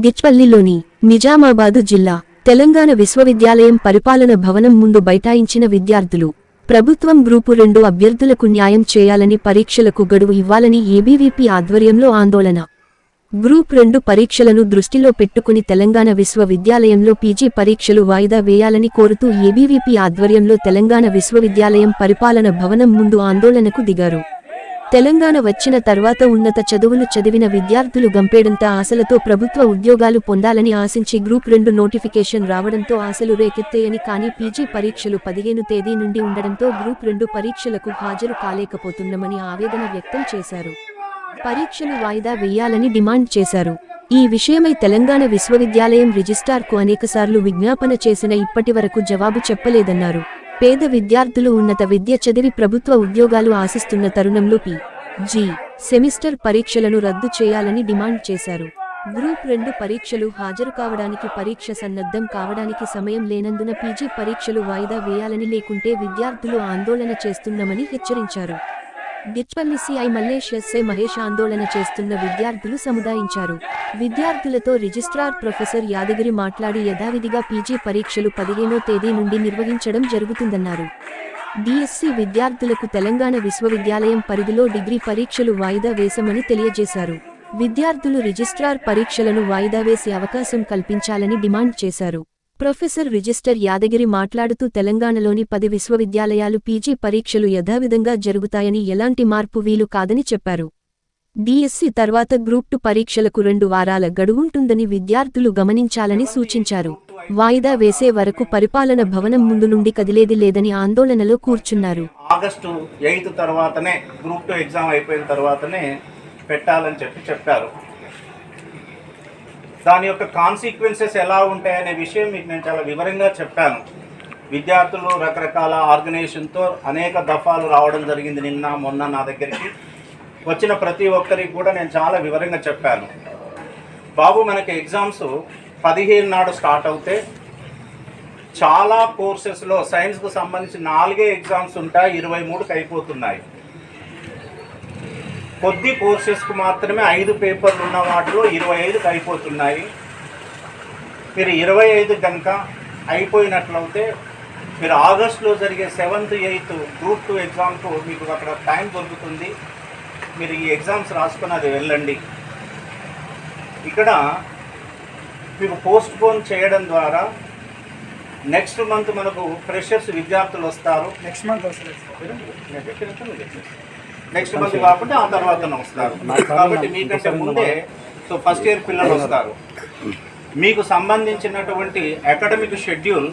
గిచ్పల్లిలోని నిజామాబాదు జిల్లా తెలంగాణ విశ్వవిద్యాలయం పరిపాలన భవనం ముందు బైఠాయించిన విద్యార్థులు ప్రభుత్వం గ్రూపు 2 అభ్యర్థులకు న్యాయం చేయాలని పరీక్షలకు గడువు ఇవ్వాలని ఏబీవీపీ ఆధ్వర్యంలో ఆందోళన. గ్రూప్ 2 పరీక్షలను దృష్టిలో పెట్టుకుని తెలంగాణ విశ్వవిద్యాలయంలో పీజీ పరీక్షలు వాయిదా వేయాలని కోరుతూ ఏబీవీపీ ఆధ్వర్యంలో తెలంగాణ విశ్వవిద్యాలయం పరిపాలన భవనం ముందు ఆందోళనకు దిగారు. తెలంగాణ వచ్చిన తర్వాత ఉన్నత చదువులు చదివిన విద్యార్థులు గంపేడంత ఆశలతో ప్రభుత్వ ఉద్యోగాలు పొందాలని ఆశించి గ్రూప్ 2 నోటిఫికేషన్ రావడంతో ఆశలు రేకెత్తాయని, కానీ పీజీ పరీక్షలు 15 తేదీ నుండి ఉండడంతో గ్రూప్ 2 పరీక్షలకు హాజరు కాలేకపోతున్నామని ఆవేదన వ్యక్తం చేశారు. పరీక్షలు వాయిదా వేయాలని డిమాండ్ చేశారు. ఈ విషయమై తెలంగాణ విశ్వవిద్యాలయం రిజిస్ట్రార్కు అనేకసార్లు విజ్ఞాపన చేసినా ఇప్పటివరకు జవాబు చెప్పలేదన్నారు. పేద విద్యార్థులు ఉన్నత విద్య చదివి ప్రభుత్వ ఉద్యోగాలు ఆశిస్తున్న తరుణంలో పీ.జీ. సెమిస్టర్ పరీక్షలను రద్దు చేయాలని డిమాండ్ చేశారు. గ్రూప్ 2 పరీక్షలు హాజరు కావడానికి, పరీక్ష సన్నద్ధం కావడానికి సమయం లేనందున పీజీ పరీక్షలు వాయిదా వేయాలని, లేకుంటే విద్యార్థులు ఆందోళన చేస్తున్నామని హెచ్చరించారు. గిచ్పల్లి సిఐ మల్లేష్, ఎస్ఐ మహేష్ ఆందోళన చేస్తున్న విద్యార్థులు సముదాయించారు. విద్యార్థులతో రిజిస్ట్రార్ ప్రొఫెసర్ యాదగిరి మాట్లాడి యథావిధిగా పీజీ పరీక్షలు 15వ తేదీ నుండి నిర్వహించడం జరుగుతుందన్నారు. డిఎస్సి విద్యార్థులకు తెలంగాణ విశ్వవిద్యాలయం పరిధిలో డిగ్రీ పరీక్షలు వాయిదా వేశామని తెలియజేశారు. విద్యార్థులు రిజిస్ట్రార్ పరీక్షలను వాయిదా వేసే అవకాశం కల్పించాలని డిమాండ్ చేశారు. ప్రొఫెసర్ రిజిస్టర్ యాదగిరి మాట్లాడుతూ తెలంగాణలోని 10 విశ్వవిద్యాలయాలు పీజీ పరీక్షలు యథావిధంగా జరుగుతాయని, ఎలాంటి మార్పు వీలు కాదని చెప్పారు. డిఎస్సి తర్వాత గ్రూప్ 2 పరీక్షలకు 2 వారాల గడువుంటుందని విద్యార్థులు గమనించాలని సూచించారు. వాయిదా వేసే వరకు పరిపాలన భవనం ముందు నుండి కదిలేది లేదని ఆందోళనలో కూర్చున్నారు. ఆగస్టు 8 తర్వాతనే గ్రూప్ 2 ఎగ్జామ్ అయిపోయిన తర్వాతనే పెట్టాలని చెప్పారు. దాని యొక్క కాన్సిక్వెన్సెస్ ఎలా ఉంటాయనే విషయం మీకు నేను చాలా వివరంగా చెప్పాను. విద్యార్థులు రకరకాల ఆర్గనైజేషన్తో అనేక దఫాలు రావడం జరిగింది. నిన్న మొన్న నా దగ్గరికి వచ్చిన ప్రతి ఒక్కరికి కూడా నేను చాలా వివరంగా చెప్పాను. బాబు, మనకి ఎగ్జామ్స్ 15 నాడు స్టార్ట్ అవుతే చాలా కోర్సెస్లో సైన్స్కు సంబంధించి 4 ఎగ్జామ్స్ ఉంటాయి, 23కి అయిపోతున్నాయి. కొద్ది కోర్సెస్కు మాత్రమే 5 పేపర్లు ఉన్న వాటిలో 25కి అయిపోతున్నాయి. మీరు 25 కనుక అయిపోయినట్లయితే మీరు ఆగస్టులో జరిగే 7th 8th గ్రూప్ 2 ఎగ్జామ్కు మీకు అక్కడ టైం దొరుకుతుంది. మీరు ఈ ఎగ్జామ్స్ రాసుకొని అది వెళ్ళండి. ఇక్కడ మీకు పోస్ట్ పోన్ చేయడం ద్వారా నెక్స్ట్ మంత్ మనకు ఫ్రెషర్స్ విద్యార్థులు వస్తారు. నెక్స్ట్ మంత్ కాకుండా ఆ తర్వాత వస్తారు. కాబట్టి మీకంటే ముందే ఫస్ట్ ఇయర్ పిల్లలు వస్తారు. మీకు సంబంధించినటువంటి అకాడమిక్ షెడ్యూల్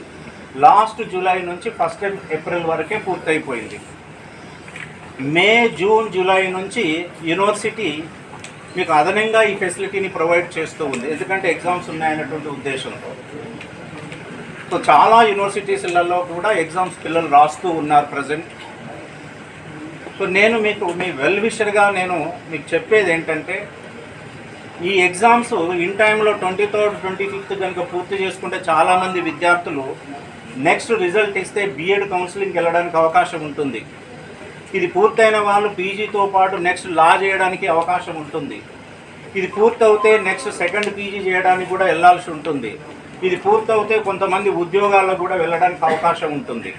లాస్ట్ జూలై నుంచి 1 ఏప్రిల్ వరకే పూర్తయిపోయింది. మే, జూన్, జూలై నుంచి యూనివర్సిటీ మీకు అదనంగా ఈ ఫెసిలిటీని ప్రొవైడ్ చేస్తూ ఉంది, ఎందుకంటే ఎగ్జామ్స్ ఉన్నాయన్నటువంటి ఉద్దేశంతో. సో చాలా యూనివర్సిటీస్లలో కూడా ఎగ్జామ్స్ పిల్లలు రాస్తూ ఉన్నారు ప్రజెంట్. సో నేను మీకు మీ వెల్ విషర్గా నేను మీకు చెప్పేది ఏంటంటే, ఈ ఎగ్జామ్స్ ఇన్ టైంలో 23rd 25th కనుక పూర్తి చేసుకుంటే చాలామంది విద్యార్థులు నెక్స్ట్ రిజల్ట్ ఇస్తే బీఎడ్ కౌన్సిలింగ్కి వెళ్ళడానికి అవకాశం ఉంటుంది. ఇది పూర్తయిన వాళ్ళు పీజీతో పాటు నెక్స్ట్ లా చేయడానికి అవకాశం ఉంటుంది. ఇది పూర్తవుతే నెక్స్ట్ సెకండ్ పీజీ చేయడానికి కూడా వెళ్ళాల్సి ఉంటుంది. ఇది పూర్తవుతే కొంతమంది ఉద్యోగాలకు కూడా వెళ్ళడానికి అవకాశం ఉంటుంది.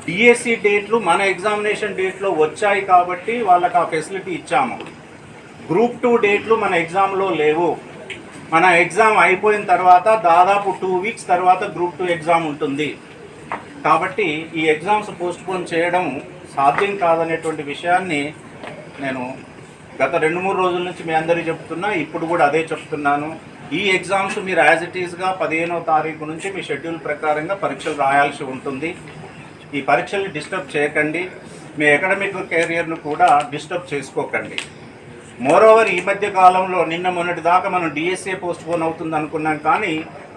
డిఎస్సి డేట్లు మన ఎగ్జామినేషన్ డేట్లో వచ్చాయి కాబట్టి వాళ్ళకి ఆ ఫెసిలిటీ ఇచ్చాము. గ్రూప్ 2 డేట్లు మన ఎగ్జామ్లో లేవు. మన ఎగ్జామ్ అయిపోయిన తర్వాత దాదాపు 2 వీక్స్ తర్వాత గ్రూప్ 2 ఎగ్జామ్ ఉంటుంది. కాబట్టి ఈ ఎగ్జామ్స్ పోస్ట్పోన్ చేయడం సాధ్యం కాదనేటువంటి విషయాన్ని నేను గత 2-3 రోజుల నుంచి మీ అందరికీ చెప్తున్నా. ఇప్పుడు కూడా అదే చెప్తున్నాను. ఈ ఎగ్జామ్స్ మీరు యాజ్ ఇట్ ఈస్గా 15వ తారీఖు నుంచి మీ షెడ్యూల్ ప్రకారంగా పరీక్షలు రాయాల్సి ఉంటుంది. ఈ పరీక్షల్ని డిస్టర్బ్ చేయకండి. మీ అకాడమిక్ కెరియర్ను కూడా డిస్టర్బ్ చేసుకోకండి. మోరోవర్, ఈ మధ్య కాలంలో నిన్న మొన్నటి దాకా మనం డిఎస్ఏ పోస్ట్పోన్ అవుతుంది అనుకున్నాం, కానీ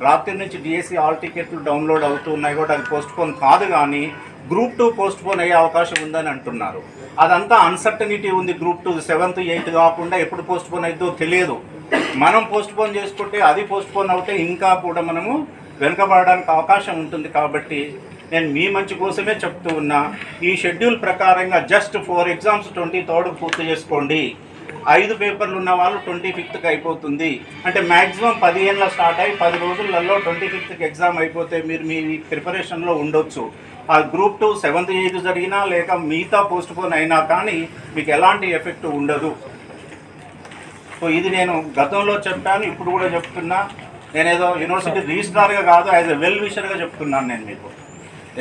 రాత్రి నుంచి డిఎస్సి ఆల్ టికెట్లు డౌన్లోడ్ అవుతూ ఉన్నాయి కూడా. అది పోస్ట్పోన్ కాదు, కానీ గ్రూప్ 2 పోస్ట్పోన్ అయ్యే అవకాశం ఉందని అంటున్నారు. అదంతా అన్సర్టనిటీ ఉంది. గ్రూప్ 2 7th 8th కాకుండా ఎప్పుడు పోస్ట్పోన్ అవుతుందో తెలియదు. మనం పోస్ట్పోన్ చేసుకుంటే అది పోస్ట్పోన్ అవుతే ఇంకా కూడా మనము వెనుకబడడానికి అవకాశం ఉంటుంది. కాబట్టి నేను మీ మంచి కోసమే చెప్తూ ఉన్నా. ఈ షెడ్యూల్ ప్రకారంగా జస్ట్ 4 ఎగ్జామ్స్ 23rd పూర్తి చేసుకోండి. 5 పేపర్లు ఉన్న వాళ్ళు 25కి అయిపోతుంది. అంటే మ్యాక్సిమం 15లో స్టార్ట్ అయ్యి 10 రోజులలో 25కి ఎగ్జామ్ అయిపోతే మీరు మీ ప్రిపరేషన్లో ఉండొచ్చు. ఆ గ్రూప్ 2 7th 8th జరిగినా లేక మిగతా పోస్ట్ పోన్ అయినా కానీ మీకు ఎలాంటి ఎఫెక్ట్ ఉండదు. సో ఇది నేను గతంలో చెప్పాను, ఇప్పుడు కూడా చెప్తున్నా. నేనేదో యూనివర్సిటీ రిజిస్ట్రార్గా కాదు, యాజ్ ఎ వెల్ విషర్గా చెప్తున్నాను నేను మీకు.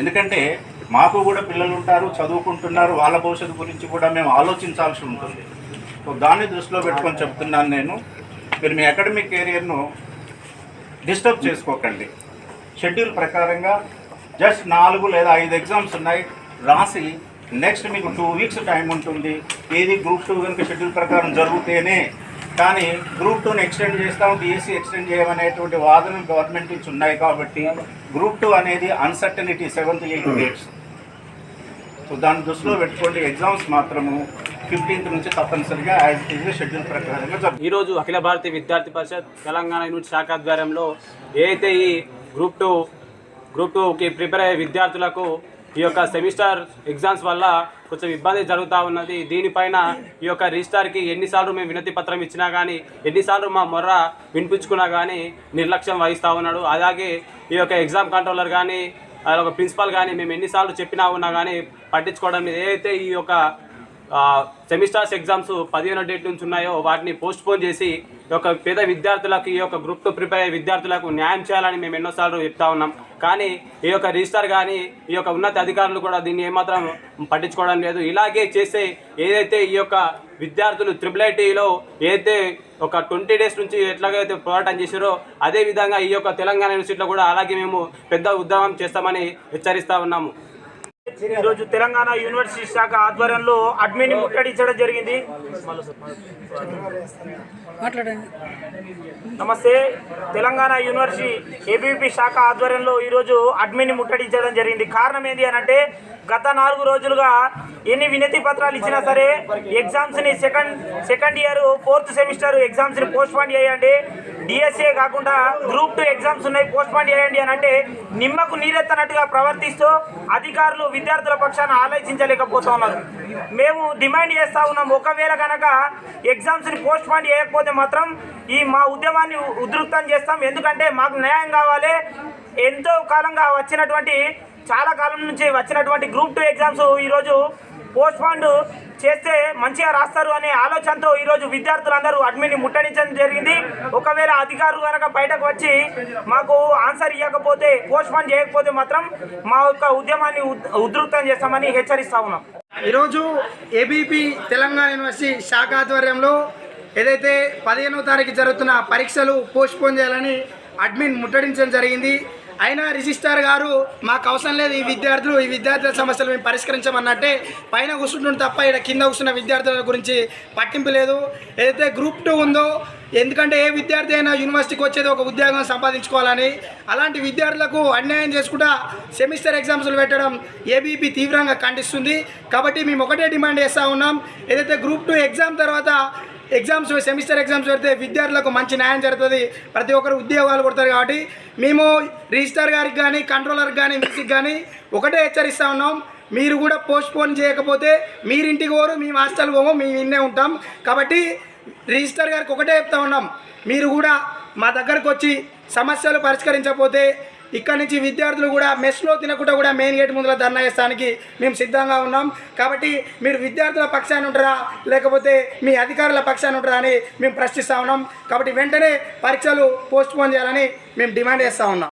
ఎందుకంటే మాకు కూడా పిల్లలు ఉంటారు, చదువుకుంటున్నారు, వాళ్ళ భవిష్యత్తు గురించి కూడా మేము ఆలోచించాల్సి ఉంటుంది. సో దాన్ని దృష్టిలో పెట్టుకొని చెప్తున్నాను నేను. మీరు మీ అకాడమిక్ కెరియర్ను డిస్టర్బ్ చేసుకోకండి. షెడ్యూల్ ప్రకారంగా జస్ట్ 4 లేదా 5 ఎగ్జామ్స్ ఉన్నాయి, రాసి నెక్స్ట్ మీకు 2 వీక్స్ టైం ఉంటుంది. ఏది గ్రూప్ 2 కనుక షెడ్యూల్ ప్రకారం జరిగితేనే కానీ గ్రూప్ 2ని ఎక్స్టెండ్ చేస్తాం, డిఎస్సి ఎక్స్టెండ్ చేయమనేటువంటి వాదనలు గవర్నమెంట్ నుంచి ఉన్నాయి. కాబట్టి గ్రూప్ 2 అనేది uncertainty 7th 8th dates. So దాన్ని దృష్టిలో పెట్టుకోండి. ఎగ్జామ్స్ మాత్రము 15th నుంచి తప్పనిసరిగా యాజ్ ఇట్ ఈజ్ షెడ్యూల్ ప్రకారంగా జరుగుతుంది. ఈరోజు అఖిల భారతీయ విద్యార్థి పరిషత్ తెలంగాణ యూనిట్ శాఖ ఆధ్వర్యంలో ఏదైతే ఈ గ్రూప్ 2కి ప్రిపేర్ అయ్యే విద్యార్థులకు ఈ యొక్క సెమిస్టర్ ఎగ్జామ్స్ వల్ల కొంచెం ఇబ్బంది జరుగుతూ ఉన్నది. దీనిపైన ఈ యొక్క రిజిస్టార్కి ఎన్నిసార్లు మేము వినతి పత్రం ఇచ్చినా కానీ, ఎన్నిసార్లు మా మొర్ర వినిపించుకున్నా కానీ నిర్లక్ష్యం వహిస్తూ ఉన్నాడు. అలాగే ఈ యొక్క ఎగ్జామ్ కంట్రోలర్ కానీ ఒక ప్రిన్సిపాల్ కానీ మేము ఎన్నిసార్లు చెప్పినా ఉన్నా కానీ పట్టించుకోవడం లేదు. ఏదైతే ఈ యొక్క సెమిస్టర్స్ ఎగ్జామ్స్ 15వ డేట్ నుంచి ఉన్నాయో వాటిని పోస్ట్ పోన్ చేసి ఈ యొక్క పేద విద్యార్థులకు, ఈ యొక్క గ్రూప్ 2 ప్రిపేర్ అయ్యే విద్యార్థులకు న్యాయం చేయాలని మేము ఎన్నోసార్లు చెప్తా ఉన్నాం. కానీ ఈ యొక్క రిజిస్టార్ కానీ ఈ యొక్క ఉన్నత అధికారులు కూడా దీన్ని ఏమాత్రం పట్టించుకోవడం లేదు. ఇలాగే చేస్తే ఏదైతే ఈ యొక్క విద్యార్థులు IIITలో ఏదైతే ఒక 20 డేస్ నుంచి ఎట్లాగైతే పోరాటం చేశారో అదేవిధంగా ఈ యొక్క తెలంగాణ యూనివర్సిటీలో కూడా అలాగే మేము పెద్ద ఉద్యమం చేస్తామని హెచ్చరిస్తూ ఉన్నాము. ఈరోజు తెలంగాణ యూనివర్సిటీ శాఖ ఆధ్వర్యంలో అడ్మిన్ ముట్టడించడం జరిగింది. నమస్తే. తెలంగాణ యూనివర్సిటీ ఏబీవీపీ శాఖ ఆధ్వర్యంలో ఈరోజు అడ్మిన్ ముట్టడించడం జరిగింది. కారణం ఏంటి అని అంటే గత 4 రోజులుగా ఎన్ని వినతి పత్రాలు ఇచ్చినా సరే ఎగ్జామ్స్ని సెకండ్ ఇయర్ 4th సెమిస్టర్ ఎగ్జామ్స్ని పోస్ట్ పోన్ చేయండి, డిఎస్ఏ కాకుండా గ్రూప్ 2 ఎగ్జామ్స్ ఉన్నాయి పోస్ట్ పోన్ చేయండి అని అంటే నిమ్మకు నీరెత్తనట్టుగా ప్రవర్తిస్తూ అధికారులు విద్యార్థుల పక్షాన ఆలోచించలేకపోతా ఉన్నారు. మేము డిమాండ్ చేస్తూ ఉన్నాం, ఒకవేళ కనుక ఎగ్జామ్స్ని పోస్ట్ పోన్ చేయకపోతే మాత్రం మా ఉద్యమాన్ని ఉధృతం చేస్తాం. ఎందుకంటే మాకు న్యాయం కావాలి. ఎంతో కాలంగా చాలా కాలం నుంచి వచ్చినటువంటి గ్రూప్ 2 ఎగ్జామ్స్ ఈరోజు పోస్ట్ పోన్ చేస్తే మంచిగా రాస్తారు అనే ఆలోచనతో ఈరోజు విద్యార్థులందరూ అడ్మిన్ని ముట్టడించడం జరిగింది. ఒకవేళ అధికారులు కనుక బయటకు వచ్చి మాకు ఆన్సర్ ఇవ్వకపోతే, పోస్ట్ పోన్ చేయకపోతే మాత్రం మా యొక్క ఉద్యమాన్ని ఉధృతం చేస్తామని హెచ్చరిస్తా ఉన్నాం. ఈరోజు ఏబీపీ తెలంగాణ యూనివర్సిటీ శాఖ ఆధ్వర్యంలో ఏదైతే 15వ తారీఖు జరుగుతున్న పరీక్షలు పోస్ట్ పోన్ చేయాలని అడ్మిన్ ముట్టడించడం జరిగింది. అయినా రిజిస్ట్రార్ గారు మాకు అవసరం లేదు, ఈ విద్యార్థుల సమస్యలు మేము పరిష్కరించమన్నట్టే పైన కూర్చుంటుంది తప్ప ఇక్కడ కింద కూర్చున్న విద్యార్థుల గురించి పట్టింపు లేదు. ఏదైతే గ్రూప్ 2 ఉందో, ఎందుకంటే ఏ విద్యార్థి అయినా యూనివర్సిటీకి వచ్చేది ఒక ఉద్యోగం సంపాదించుకోవాలని, అలాంటి విద్యార్థులకు అన్యాయం చేసుకుంటా సెమిస్టర్ ఎగ్జామ్స్లు పెట్టడం ఏబీపీ తీవ్రంగా ఖండిస్తుంది. కాబట్టి మేము ఒకటే డిమాండ్ చేస్తూ ఉన్నాం, ఏదైతే గ్రూప్ 2 ఎగ్జామ్ తర్వాత సెమిస్టర్ ఎగ్జామ్స్ పెడితే విద్యార్థులకు మంచి న్యాయం జరుగుతుంది, ప్రతి ఒక్కరు ఉద్యోగాలు కొడతారు. కాబట్టి మేము రిజిస్ట్రార్ గారికి కానీ, కంట్రోలర్కి కానీ, వీసీకి కానీ ఒకటే హెచ్చరిస్తూ ఉన్నాం, మీరు కూడా పోస్ట్ పోన్ చేయకపోతే మీరు ఇంటికి పోరు, మేము హాస్టల్ పోము, మేము ఇన్నే ఉంటాం. కాబట్టి రిజిస్ట్రార్ గారికి ఒకటే చెప్తా ఉన్నాం, మీరు కూడా మా దగ్గరకు వచ్చి సమస్యలు పరిష్కరించకపోతే ఇక్కడి నుంచి విద్యార్థులు కూడా మెస్లో తినకుండా కూడా మెయిన్ గేట్ ముందర ధర్నా చేస్తానికి మేము సిద్ధంగా ఉన్నాం. కాబట్టి మీరు విద్యార్థుల పక్షాన ఉంటారా లేకపోతే మీ అధికారుల పక్షాన ఉంటారా అని మేము ప్రశ్నిస్తూ ఉన్నాం. కాబట్టి వెంటనే పరీక్షలు పోస్ట్ పోన్ చేయాలని మేము డిమాండ్ చేస్తూ ఉన్నాం.